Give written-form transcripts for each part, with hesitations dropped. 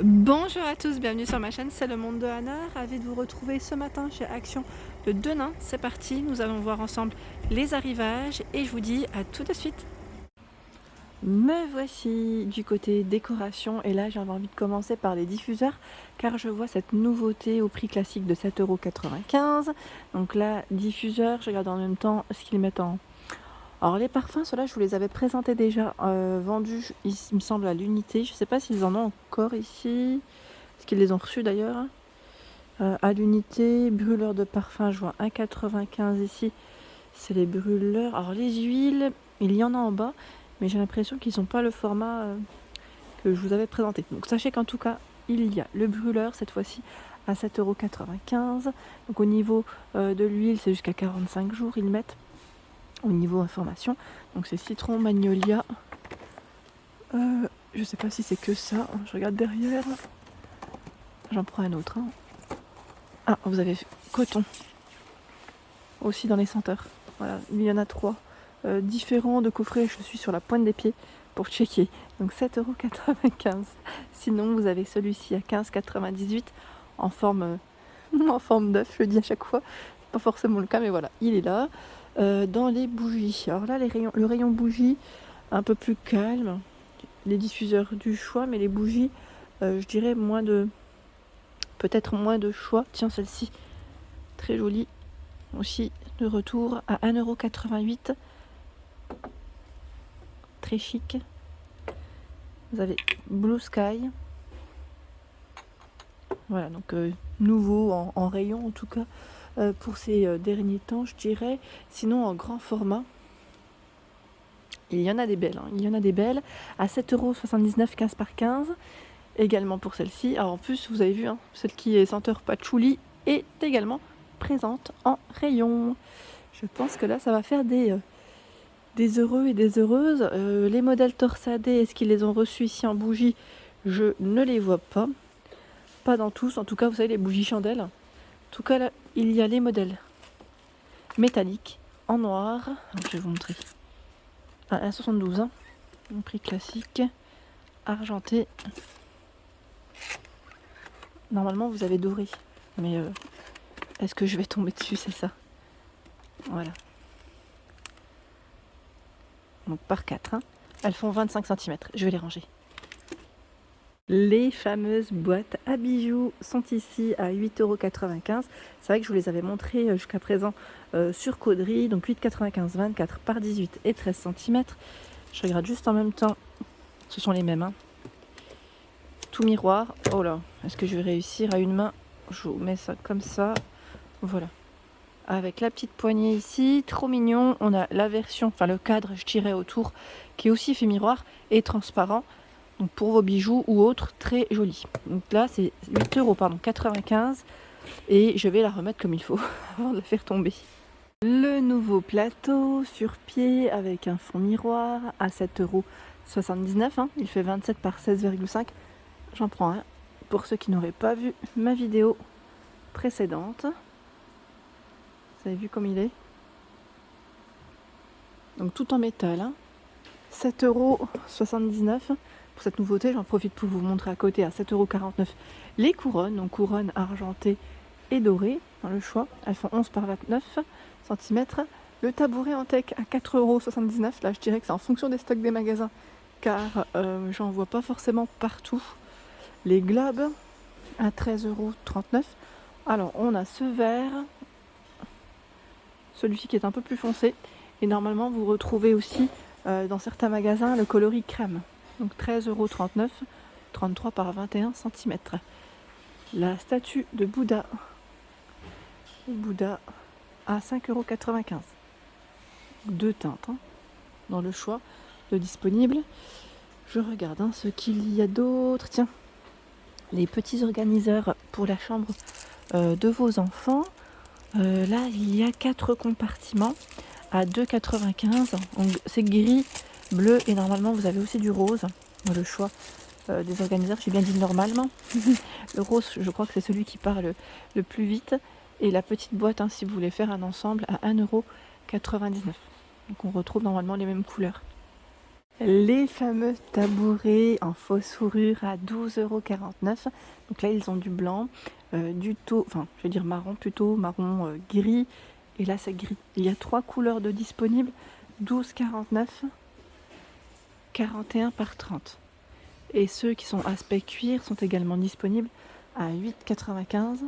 Bonjour à tous, bienvenue sur ma chaîne, c'est le monde de Hannah. Ravi de vous retrouver ce matin chez Action de Denain. C'est parti, nous allons voir ensemble les arrivages et je vous dis à tout de suite. Me voici du côté décoration et là j'avais envie de commencer par les diffuseurs car je vois cette nouveauté au prix classique de 7,95 €. Donc là, diffuseur, je regarde en même temps ce qu'ils mettent en... Alors les parfums, ceux-là je vous les avais présentés déjà, vendus, il me semble, à l'unité. Je ne sais pas s'ils en ont encore ici, est-ce qu'ils les ont reçus d'ailleurs. À l'unité, brûleur de parfum, je vois 1,95 € ici, c'est les brûleurs. Alors les huiles, il y en a en bas, mais j'ai l'impression qu'ils n'ont pas le format que je vous avais présenté. Donc sachez qu'en tout cas, il y a le brûleur cette fois-ci à 7,95 €. Donc au niveau de l'huile, c'est jusqu'à 45 jours, ils mettent. Au niveau information, donc c'est citron, magnolia. Je sais pas si c'est que ça, je regarde derrière. J'en prends un autre. Ah, vous avez coton aussi dans les senteurs. Voilà, il y en a 3 différents de coffrets. Je suis sur la pointe des pieds pour checker. Donc 7,95 €. Sinon, vous avez celui-ci à 15,98 € en forme en forme d'œuf. Je le dis à chaque fois, pas forcément le cas, mais voilà, il est là. Dans les bougies, alors là, le rayon bougies un peu plus calme. Les diffuseurs du choix, mais les bougies, je dirais peut-être moins de choix. Tiens, celle-ci, très jolie aussi, de retour à 1,88 €. Très chic. Vous avez Blue Sky. Voilà, donc nouveau en rayon en tout cas pour ces derniers temps, je dirais. Sinon, en grand format, il y en a des belles. Il y en a des belles à 7,79 €, 15 par 15. Également pour celle-ci. Alors en plus, vous avez vu, celle qui est senteur patchouli est également présente en rayon. Je pense que là, ça va faire des heureux et des heureuses. Les modèles torsadés, est-ce qu'ils les ont reçus ici en bougie? Je ne les vois pas. Pas dans tous. En tout cas, vous savez, les bougies chandelles. En tout cas, là, il y a les modèles métalliques en noir. Alors, je vais vous montrer. À 1,72 €. Un prix classique. Argenté. Normalement, vous avez doré. Mais est-ce que je vais tomber dessus? C'est ça. Voilà. Donc par 4. Elles font 25 cm. Je vais les ranger. Les fameuses boîtes à bijoux sont ici à 8,95 €. C'est vrai que je vous les avais montrées jusqu'à présent sur Caudry. Donc 8,95 €, 24 par 18 et 13 cm. Je regarde juste en même temps. Ce sont les mêmes. Tout miroir. Oh là, est-ce que je vais réussir à une main? Je vous mets ça comme ça. Voilà. Avec la petite poignée ici, trop mignon. On a la version, enfin le cadre, je dirais, autour, qui est aussi fait miroir et transparent. Donc pour vos bijoux ou autres, très joli. Donc là, c'est 8,95 €. Et je vais la remettre comme il faut avant de la faire tomber. Le nouveau plateau sur pied avec un fond miroir à 7,79 €. Il fait 27 par 16,5. J'en prends un pour ceux qui n'auraient pas vu ma vidéo précédente. Vous avez vu comme il est? Donc tout en métal. 7,79 € pour cette nouveauté. J'en profite pour vous montrer à côté à 7,49 € les couronnes. Donc couronnes argentées et dorées dans le choix. Elles font 11 par 29 cm. Le tabouret en teck à 4,79 €. Là, je dirais que c'est en fonction des stocks des magasins car j'en vois pas forcément partout. Les globes à 13,39 €. Alors on a ce vert, celui-ci qui est un peu plus foncé. Et normalement, vous retrouvez aussi dans certains magasins le coloris crème. Donc 13,39 €, 33 par 21 cm. La statue de Bouddha. Bouddha à 5,95 €. Deux teintes dans le choix de disponible. Je regarde ce qu'il y a d'autre. Tiens, les petits organiseurs pour la chambre de vos enfants. Là, il y a 4 compartiments à 2,95 €. C'est gris, bleu et normalement vous avez aussi du rose dans le choix des organiseurs. J'ai bien dit normalement. Le rose, je crois que c'est celui qui part le plus vite. Et la petite boîte, si vous voulez faire un ensemble, à 1,99 €. Donc on retrouve normalement les mêmes couleurs. Les fameux tabourets en fausse fourrure à 12,49 €. Donc là, ils ont du blanc, du taupe, enfin, je vais dire marron plutôt, marron gris. Et là, c'est gris. Il y a 3 couleurs de disponibles, 12,49, 41 par 30. Et ceux qui sont aspect cuir sont également disponibles à 8,95,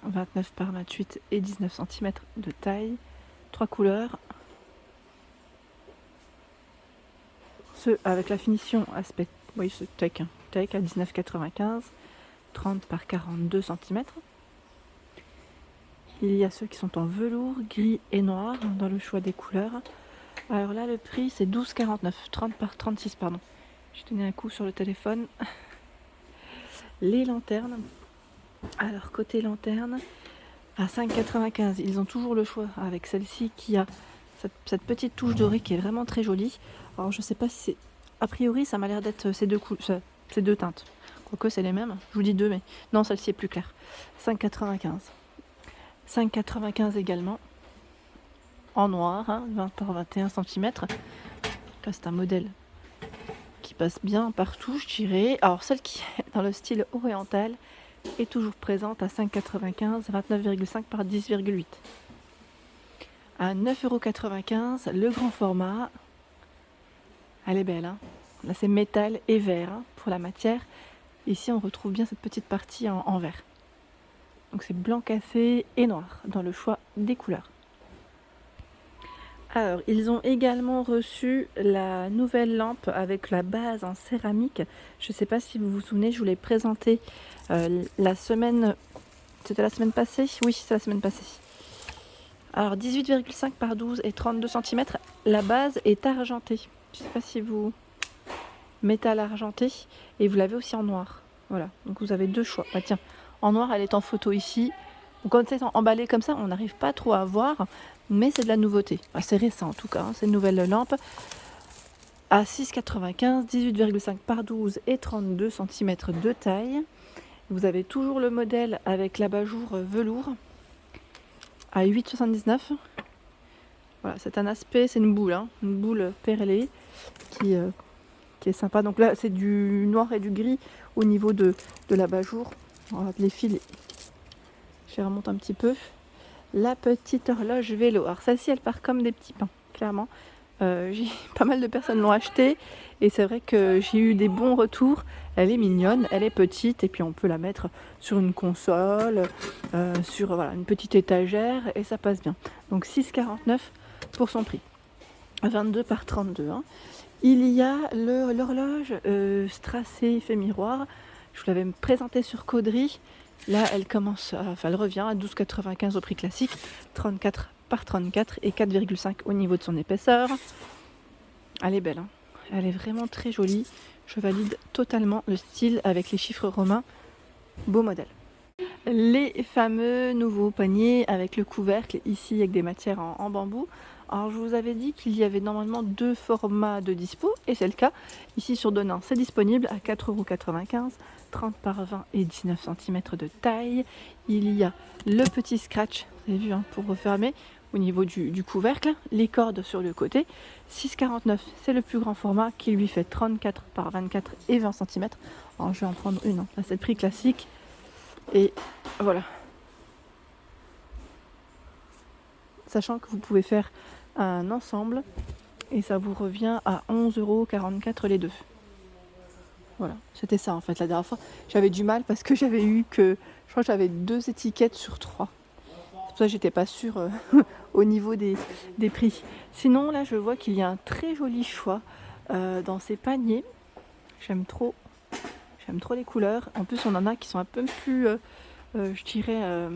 29 par 28 et 19 cm de taille. 3 couleurs. Ceux avec la finition aspect, oui, ce tech à 19,95, 30 par 42 cm. Il y a ceux qui sont en velours, gris et noir dans le choix des couleurs. Alors là, le prix c'est 12,49, 30 par 36, pardon. J'ai donné un coup sur le téléphone. Les lanternes. Alors côté lanterne, à 5,95, ils ont toujours le choix avec celle-ci qui a cette petite touche dorée qui est vraiment très jolie. Alors je sais pas si c'est... A priori ça m'a l'air d'être ces deux teintes. Quoique c'est les mêmes. Je vous dis deux, mais non, celle-ci est plus claire. 5,95. 5,95 également. En noir, 20 par 21 cm. Là c'est un modèle qui passe bien partout, je dirais. Alors celle qui est dans le style oriental est toujours présente à 5,95, 29,5 par 10,8. À 9,95 €, le grand format. Elle est belle, hein. Là c'est métal et verre pour la matière. Ici on retrouve bien cette petite partie en verre. Donc c'est blanc cassé et noir dans le choix des couleurs. Alors ils ont également reçu la nouvelle lampe avec la base en céramique. Je ne sais pas si vous vous souvenez, je vous l'ai présenté la semaine... C'était la semaine passée? Oui, c'est la semaine passée. Alors 18,5 par 12 et 32 cm. La base est argentée. Je ne sais pas si vous... Métal argenté. Et vous l'avez aussi en noir. Voilà, donc vous avez deux choix. Bah tiens, en noir elle est en photo ici. Donc quand c'est emballé comme ça, on n'arrive pas trop à voir. Mais c'est de la nouveauté. Enfin, c'est récent en tout cas, c'est une nouvelle lampe. À 6,95, 18,5 par 12 et 32 cm de taille. Vous avez toujours le modèle avec l'abat-jour velours à 8,79. Voilà, c'est un aspect, c'est une boule perlée qui est sympa. Donc là, c'est du noir et du gris au niveau de l'abat-jour. Les fils, je les remonte un petit peu. La petite horloge vélo. Alors celle-ci, elle part comme des petits pains, clairement. Pas mal de personnes l'ont achetée et c'est vrai que j'ai eu des bons retours. Elle est mignonne, elle est petite et puis on peut la mettre sur une console, sur voilà, une petite étagère et ça passe bien. Donc 6,49 pour son prix. 22 par 32. Il y a l'horloge Stracé fait miroir. Je vous l'avais présenté sur Caudry. Là, elle revient à 12,95 au prix classique, 34 par 34 et 4,5 au niveau de son épaisseur. Elle est belle, elle est vraiment très jolie. Je valide totalement le style avec les chiffres romains. Beau modèle. Les fameux nouveaux paniers avec le couvercle, ici avec des matières en bambou. Alors je vous avais dit qu'il y avait normalement deux formats de dispo et c'est le cas. Ici sur Denain c'est disponible à 4,95 €, 30 par 20 et 19 cm de taille. Il y a le petit scratch, vous avez vu, pour refermer au niveau du couvercle, les cordes sur le côté. 6,49 € c'est le plus grand format qui lui fait 34 par 24 et 20 cm. Alors je vais en prendre une, là c'est le prix classique. Et voilà. Sachant que vous pouvez faire un ensemble et ça vous revient à 11,44 € les deux. Voilà, c'était ça en fait la dernière fois. J'avais du mal parce que j'avais eu que, je crois que j'avais 2 étiquettes sur 3. C'est pour ça que j'étais pas sûre au niveau des prix. Sinon là je vois qu'il y a un très joli choix dans ces paniers. J'aime trop les couleurs. En plus on en a qui sont un peu plus, je dirais, un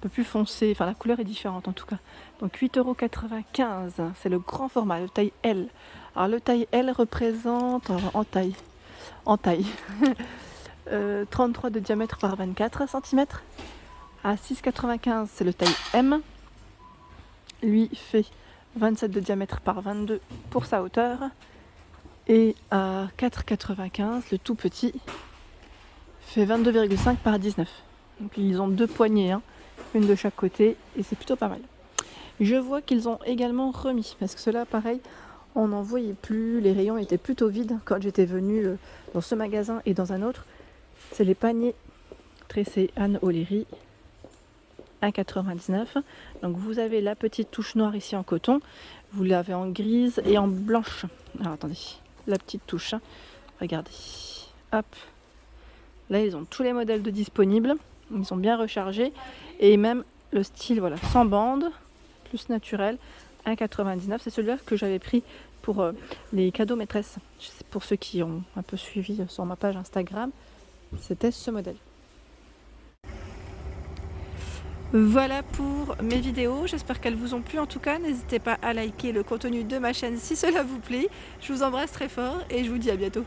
peu plus foncé, enfin la couleur est différente en tout cas. Donc 8,95 €, c'est le grand format, le taille L. Alors le taille L représente en taille 33 de diamètre par 24 cm. À 6,95 € c'est le taille M. Lui fait 27 de diamètre par 22 pour sa hauteur. Et à 4,95 € le tout petit fait 22,5 par 19. Donc ils ont deux poignées, une de chaque côté et c'est plutôt pas mal. Je vois qu'ils ont également remis, parce que cela pareil, on n'en voyait plus, les rayons étaient plutôt vides quand j'étais venue dans ce magasin et dans un autre. C'est les paniers tressés Anne O'Leary, 1,99 €. Donc vous avez la petite touche noire ici en coton, vous l'avez en grise et en blanche. Alors attendez, la petite touche, hein. Regardez, hop, là ils ont tous les modèles de disponibles, ils sont bien rechargés et même le style voilà sans bande, plus naturel, 1,99 €. C'est celui-là que j'avais pris pour les cadeaux maîtresses. Pour ceux qui ont un peu suivi sur ma page Instagram, c'était ce modèle. Voilà pour mes vidéos, j'espère qu'elles vous ont plu. En tout cas, n'hésitez pas à liker le contenu de ma chaîne si cela vous plaît. Je vous embrasse très fort et je vous dis à bientôt.